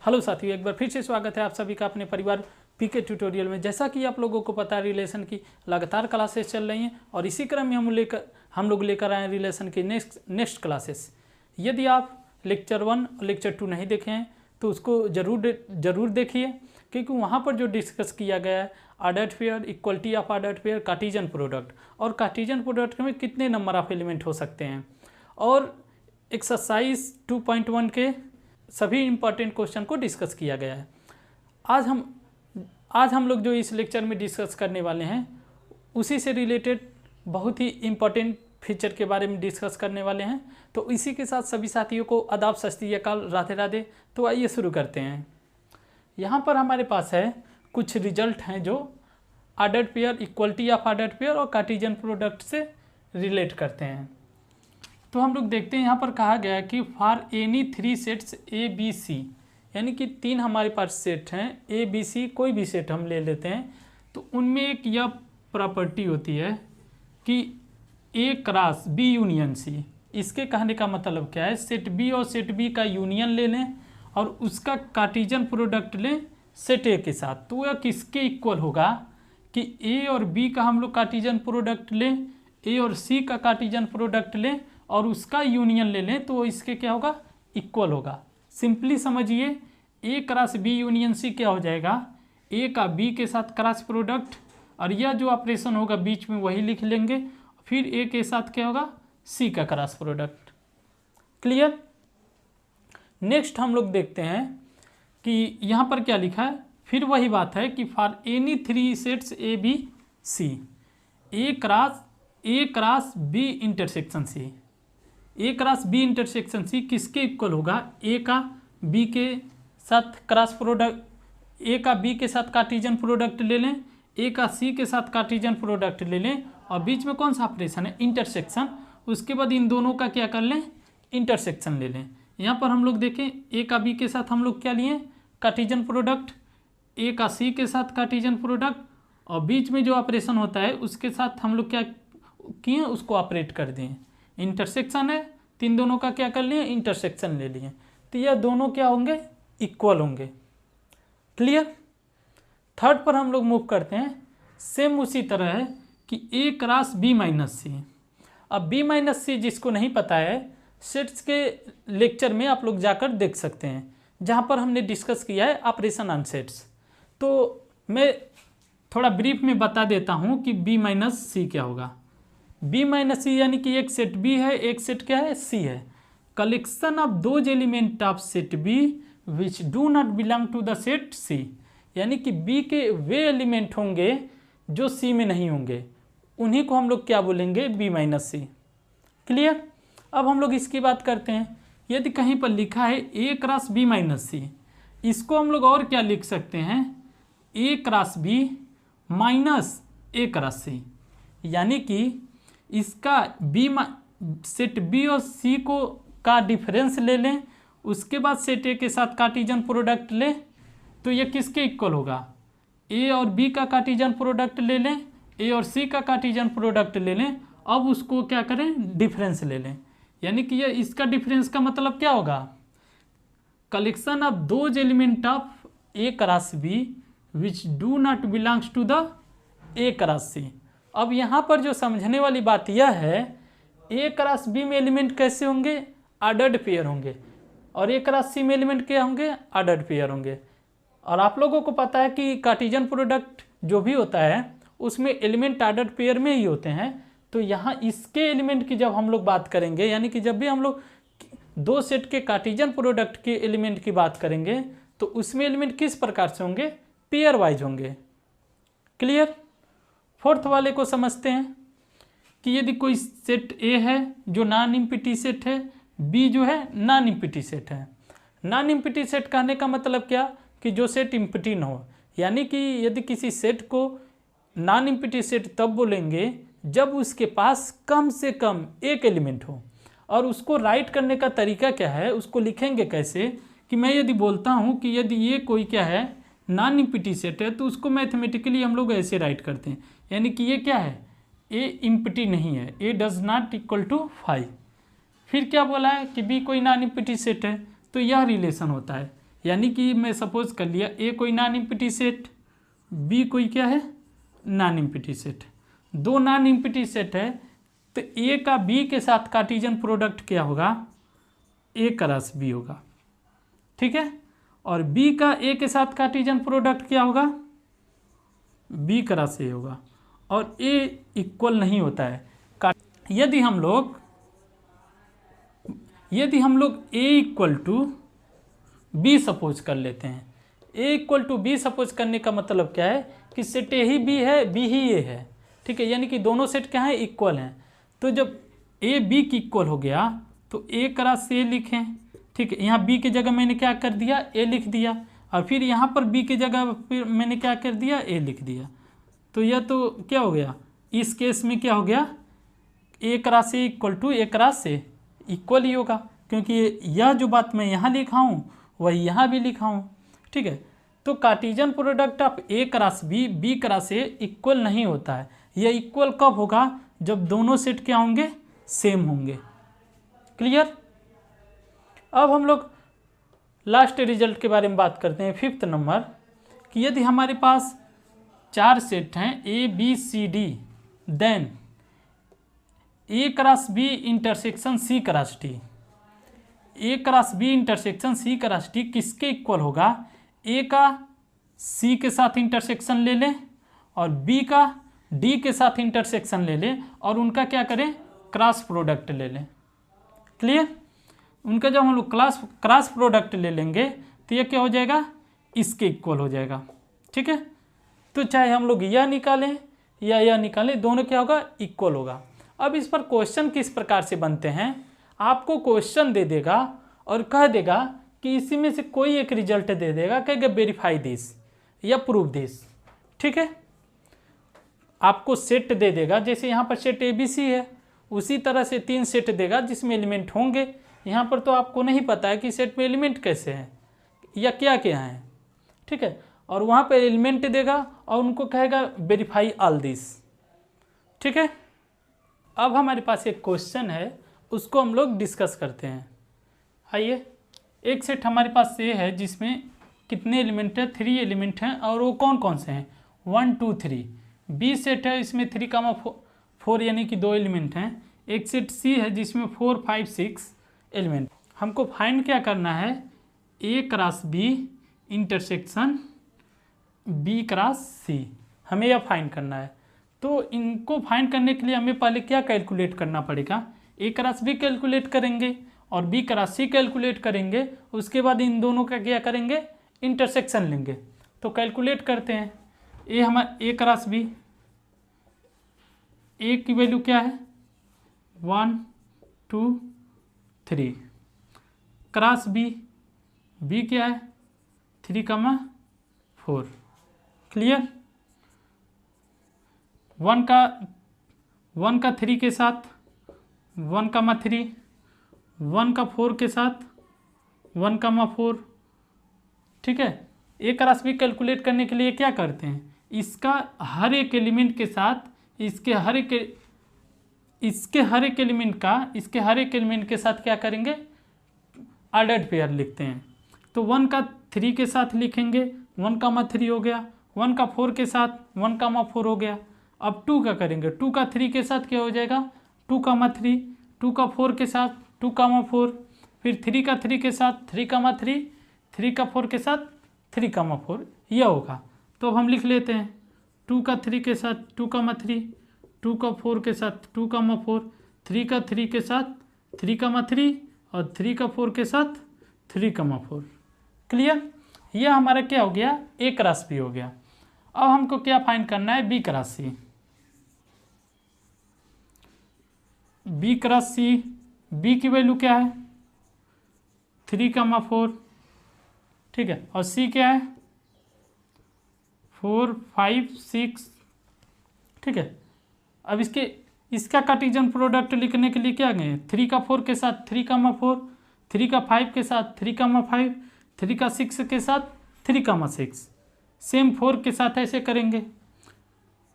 Hello साथियों, एक बार फिर से स्वागत है आप सभी का अपने परिवार पीके ट्यूटोरियल में। जैसा कि आप लोगों को पता है, रिलेशन की लगातार क्लासेस चल रही हैं और इसी क्रम में हम लोग लेकर आए हैं रिलेशन की नेक्स्ट क्लासेस। यदि आप लेक्चर 1 और लेक्चर 2 नहीं देखे हैं तो उसको ज़रूर देखिए, क्योंकि वहाँ पर जो डिस्कस किया गया है ordered pair, equality of ordered pair, Cartesian product और कार्टेशियन प्रोडक्ट में कितने नंबर ऑफ एलिमेंट हो सकते हैं, और एक्सरसाइज 2.1 के सभी इम्पॉर्टेंट क्वेश्चन को डिस्कस किया गया है। आज हम लोग जो इस लेक्चर में डिस्कस करने वाले हैं उसी से रिलेटेड बहुत ही इम्पॉर्टेंट फीचर के बारे में डिस्कस करने वाले हैं। तो इसी के साथ सभी साथियों को आदाब, सत श्री अकाल, राधे राधे। तो आइए शुरू करते हैं। यहाँ पर हमारे पास है कुछ रिजल्ट हैं जो ordered pair, equality of ordered pair और कार्टेशियन प्रोडक्ट से रिलेट करते हैं। तो हम लोग देखते हैं, यहाँ पर कहा गया है कि for any 3 sets A B C, यानी कि 3 हमारे पास सेट हैं ए बी सी, कोई भी सेट हम ले लेते हैं, तो उनमें एक यह प्रॉपर्टी होती है कि ए क्रॉस बी यूनियन सी। इसके कहने का मतलब क्या है, सेट बी और सेट बी का यूनियन ले लें और उसका कार्टेशियन प्रोडक्ट लें सेट ए के साथ, तो यह किसके इक्वल होगा कि ए और बी का हम लोग कार्टेशियन प्रोडक्ट लें, ए और सी का कार्टेशियन प्रोडक्ट लें और उसका यूनियन ले लें, तो इसके क्या होगा, इक्वल होगा। सिंपली समझिए, ए क्रॉस बी यूनियन सी क्या हो जाएगा, ए का बी के साथ क्रॉस प्रोडक्ट, और यह जो ऑपरेशन होगा बीच में वही लिख लेंगे, फिर ए के साथ क्या होगा, सी का क्रॉस प्रोडक्ट। क्लियर। नेक्स्ट हम लोग देखते हैं कि यहाँ पर क्या लिखा है, फिर वही बात है कि for any 3 sets A B C, A cross B intersection C, A cross B intersection C किसके इक्वल होगा, ए का बी के साथ क्रॉस प्रोडक्ट, ए का बी के साथ कार्टेशियन प्रोडक्ट ले लें, ए का सी के साथ कार्टेशियन प्रोडक्ट ले लें, और बीच में कौन सा ऑपरेशन है, इंटरसेक्शन। उसके बाद इन दोनों का क्या कर लें, इंटरसेक्शन ले लें। यहाँ पर हम लोग देखें, ए का बी के साथ हम लोग क्या लिए, कार्टेशियन प्रोडक्ट, ए का सी के साथ कार्टेशियन प्रोडक्ट, और बीच में जो ऑपरेशन होता है उसके साथ हम लोग क्या किए, उसको ऑपरेट कर दें। इंटरसेक्शन है, तीन दोनों का क्या कर लिए, इंटरसेक्शन ले लिए, तो यह दोनों क्या होंगे, इक्वल होंगे। क्लियर। थर्ड पर हम लोग मूव करते हैं। सेम उसी तरह है कि ए क्रॉस बी माइनस सी। अब बी माइनस सी जिसको नहीं पता है, सेट्स के लेक्चर में आप लोग जाकर देख सकते हैं, जहाँ पर हमने डिस्कस किया है ऑपरेशन ऑन सेट्स। तो मैं थोड़ा ब्रीफ में बता देता हूँ कि बी माइनस सी क्या होगा। बी माइनस सी यानी कि एक सेट बी है, एक सेट क्या है, सी है। Collection of those element of set B which do not belong to the set C, यानी कि बी के वे एलिमेंट होंगे जो सी में नहीं होंगे, उन्हीं को हम लोग क्या बोलेंगे, बी माइनस सी। क्लियर। अब हम लोग इसकी बात करते हैं। यदि कहीं पर लिखा है ए क्रॉस बी माइनस सी, इसको हम लोग और क्या लिख सकते हैं, ए क्रॉस बी माइनस ए क्रॉस सी, यानी कि इसका बी सेट बी और सी को का डिफरेंस ले लें, उसके बाद सेट ए के साथ कार्टेशियन प्रोडक्ट लें, तो ये किसके इक्वल होगा, ए और बी का कार्टेशियन प्रोडक्ट ले लें, ए और सी का कार्टेशियन प्रोडक्ट ले लें, अब उसको क्या करें, डिफरेंस ले लें, यानी कि ये इसका डिफरेंस का मतलब क्या होगा, collection of those element of A cross B which do not belongs to the A cross C. अब यहाँ पर जो समझने वाली बात यह है, ए क्रॉस बी में एलिमेंट कैसे होंगे, ऑर्डर्ड पेयर होंगे, और ए क्रॉस सी में एलिमेंट क्या होंगे, ऑर्डर्ड पेयर होंगे। और आप लोगों को पता है कि कार्टेशियन प्रोडक्ट जो भी होता है उसमें एलिमेंट ऑर्डर्ड पेयर में ही होते हैं। तो यहाँ इसके एलिमेंट की जब हम लोग बात करेंगे, यानी कि जब भी हम लोग दो सेट के कार्टेशियन प्रोडक्ट के एलिमेंट की बात करेंगे, तो उसमें एलिमेंट किस प्रकार से होंगे, पेयर वाइज होंगे। क्लियर। फोर्थ वाले को समझते हैं कि यदि कोई सेट ए है जो नॉन इम्पिटी सेट है, बी जो है नॉन इम्पिटी सेट है। नॉन इम्पिटी सेट कहने का मतलब क्या, कि जो सेट इम्पिटी न हो, यानी कि यदि किसी सेट को नॉन इम्पिटी सेट तब बोलेंगे जब उसके पास कम से कम एक एलिमेंट हो। और उसको राइट करने का तरीका क्या है, उसको लिखेंगे कैसे, कि मैं यदि बोलता हूँ कि यदि ये कोई क्या है, नॉन इम्पिटी सेट है, तो उसको मैथमेटिकली हम लोग ऐसे राइट करते हैं, यानी कि ये क्या है, ए इम्पिटी नहीं है, ए डज नॉट इक्वल टू 5। फिर क्या बोला है कि बी कोई नॉन इम्पिटी सेट है, तो यह रिलेशन होता है, यानी कि मैं सपोज कर लिया ए कोई नॉन एम्प्टी सेट, बी कोई क्या है नॉन एम्प्टी सेट, दो नॉन एम्प्टी सेट है, तो ए का बी के साथ कार्टेशियन प्रोडक्ट क्या होगा, ए क्रॉस बी होगा, ठीक है। और बी का ए के साथ कार्टेशियन प्रोडक्ट क्या होगा, बी क्रॉस ए होगा। और ए इक्वल नहीं होता है। यदि हम लोग ए इक्वल टू बी सपोज कर लेते हैं, ए इक्वल टू बी सपोज करने का मतलब क्या है कि सेट ए ही बी है, बी ही ए है, ठीक है, यानी कि दोनों सेट क्या है इक्वल हैं। तो जब ए बी की इक्वल हो गया तो ए क्रॉस ए लिखें, ठीक है। यहाँ बी की जगह मैंने क्या कर दिया, ए लिख दिया, और फिर यहाँ पर बी की जगह फिर मैंने क्या कर दिया, ए लिख दिया। तो यह तो क्या हो गया, इस केस में क्या हो गया, A cross A equal to A cross A equal ही होगा, क्योंकि यह जो बात मैं यहाँ लिखा हूँ वही यहाँ भी लिखा हूँ, ठीक है। तो Cartesian product of A cross B, B cross A equal नहीं होता है। यह इक्वल कब होगा, जब दोनों सेट क्या होंगे, सेम होंगे। क्लियर। अब हम लोग लास्ट रिजल्ट के बारे में बात करते हैं, 5th नंबर, कि यदि हमारे पास 4 सेट हैं A B C D, then A cross B intersection C cross D, A cross B intersection C cross D किसके इक्वल होगा, ए का सी के साथ इंटरसेक्शन ले लें और बी का डी के साथ इंटरसेक्शन ले लें और उनका क्या करें, क्रॉस प्रोडक्ट ले लें। क्लियर। उनका जब हम लोग क्रॉस प्रोडक्ट ले लेंगे तो ये क्या हो जाएगा, इसके इक्वल हो जाएगा, ठीक है। तो चाहे हम लोग यह निकालें या यह निकालें, दोनों क्या होगा, इक्वल होगा। अब इस पर क्वेश्चन किस प्रकार से बनते हैं, आपको क्वेश्चन दे देगा और कह देगा कि इसी में से कोई एक रिजल्ट दे देगा, कहेगा वेरीफाई दिस या प्रूव दिस, ठीक है। आपको सेट दे देगा, जैसे यहाँ पर सेट ए बी सी है, उसी तरह से 3 सेट देगा जिसमें एलिमेंट होंगे। यहाँ पर तो आपको नहीं पता है कि सेट में एलिमेंट कैसे हैं या क्या क्या हैं, ठीक है। और वहाँ पर एलिमेंट देगा और उनको कहेगा वेरीफाई ऑल दिस, ठीक है। अब हमारे पास एक क्वेश्चन है, उसको हम लोग डिस्कस करते हैं। आइए, एक सेट हमारे पास ये है जिसमें कितने एलिमेंट है, 3 एलिमेंट हैं, और वो कौन कौन से हैं, 1 2 3। बी सेट है, इसमें 3,4 यानी कि 2 एलिमेंट हैं। एक सेट सी है जिसमें 4 5 6 एलिमेंट। हमको फाइंड क्या करना है, A cross B intersection B cross C, हमें यह फाइंड करना है। तो इनको फाइंड करने के लिए हमें पहले क्या कैलकुलेट करना पड़ेगा, ए क्रॉस बी कैलकुलेट करेंगे और बी क्रॉस सी कैलकुलेट करेंगे, उसके बाद इन दोनों का क्या करेंगे, इंटरसेक्शन लेंगे। तो कैलकुलेट करते हैं, ए हमारा ए क्रॉस बी, ए की वैल्यू क्या है 1 2 3, क्रॉस बी, बी क्या है 3,4। क्लियर। 1 का 3 के साथ 1,3, 1 का 4 के साथ 1,4, ठीक है। ए क्रॉस बी कैलकुलेट करने के लिए क्या करते हैं, इसका हर एक एलिमेंट के साथ इसके हर एक एलिमेंट के साथ क्या करेंगे, ऑर्डर्ड पेयर लिखते हैं। तो 1 का 3 के साथ लिखेंगे 1,3 हो गया, 1 का 4 के साथ 1,4 हो गया। अब 2 का करेंगे, 2 का 3 के साथ क्या हो जाएगा 2,3, 2 का 4 के साथ 2,4, फिर 3 का 3 के साथ 3,3, 3 का 4 के साथ 3,4, यह होगा। तो अब हम लिख लेते हैं 2 का 3 के साथ 2,3, 2 का 4 के साथ 2,4, 3 का 3 के साथ 3,3 और 3 का 4 के साथ 3,4। क्लियर। यह हमारा क्या हो गया, ए क्रॉस बी हो गया। अब हमको क्या फाइंड करना है, बी क्रॉस सी। बी क्रॉस सी, बी की वैल्यू क्या है 3,4, ठीक है, और सी क्या है 4 5 6, ठीक है। अब इसका कार्टेशियन प्रोडक्ट लिखने के लिए क्या गए, 3 का 4 के साथ 3,4, 3 का 5 के साथ 3,5, 3 का 6 के साथ 3,6, सेम 4 के साथ ऐसे करेंगे।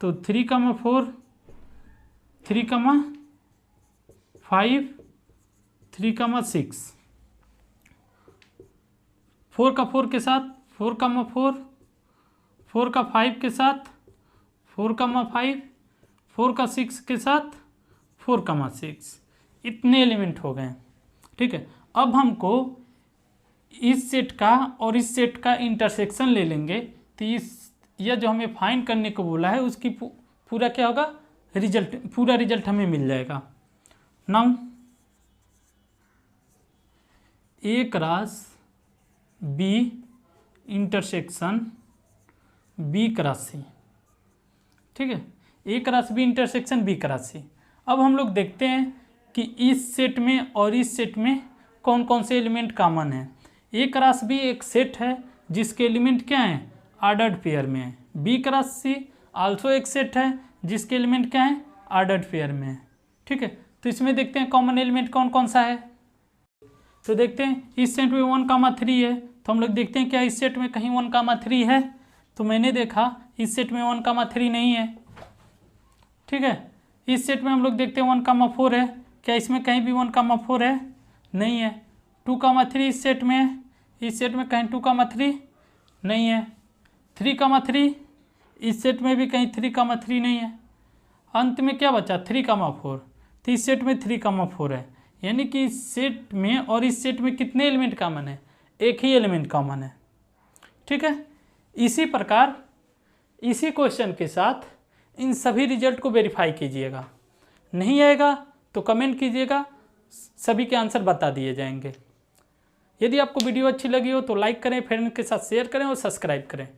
तो 3,4 3,5 3,6, 4 का 4 के साथ 4, 4 का 5 के साथ 4, 5, 4 का 6 के साथ 4, 6, इतने एलिमेंट हो गए। ठीक है, अब हमको इस सेट का और इस सेट का इंटरसेक्शन ले लेंगे, तो यह जो हमें फाइंड करने को बोला है उसकी पूरा क्या होगा, रिजल्ट, पूरा रिजल्ट हमें मिल जाएगा। Now A cross B intersection B cross C. ठीक है, A cross B intersection B cross C. अब हम लोग देखते हैं कि इस सेट में और इस सेट में कौन कौन से एलिमेंट कॉमन हैं। ए क्रॉस बी एक सेट है जिसके एलिमेंट क्या हैं, ऑर्डर्ड पेयर में है। बी क्रॉस सी आल्सो एक सेट है जिसके एलिमेंट क्या हैं, ऑर्डर्ड पेयर में है। ठीक है, तो इसमें देखते हैं कॉमन एलिमेंट कौन कौन सा है। तो देखते हैं इस सेट में 1, 3 है, तो हम लोग देखते हैं क्या इस सेट में कहीं 1, 3 है। तो मैंने देखा इस सेट में 1, 3 नहीं है। ठीक है, इस सेट में हम लोग देखते हैं 1, 4 है, क्या इसमें कहीं भी 1, 4 है, नहीं है। 2, 3 इस सेट में है, इस सेट में कहीं 2, 3 नहीं है। 3, 3 इस सेट में भी कहीं 3, 3 नहीं है। अंत में क्या बचा, 3, 4, तो इस सेट में 3, 4 है। यानी कि इस सेट में और इस सेट में कितने एलिमेंट कॉमन है, एक ही एलिमेंट कॉमन है। ठीक है, इसी प्रकार इसी क्वेश्चन के साथ इन सभी रिजल्ट को वेरीफाई कीजिएगा। नहीं आएगा तो कमेंट कीजिएगा, सभी के आंसर बता दिए जाएंगे। यदि आपको वीडियो अच्छी लगी हो तो लाइक करें, फ्रेंड के साथ शेयर करें और सब्सक्राइब करें।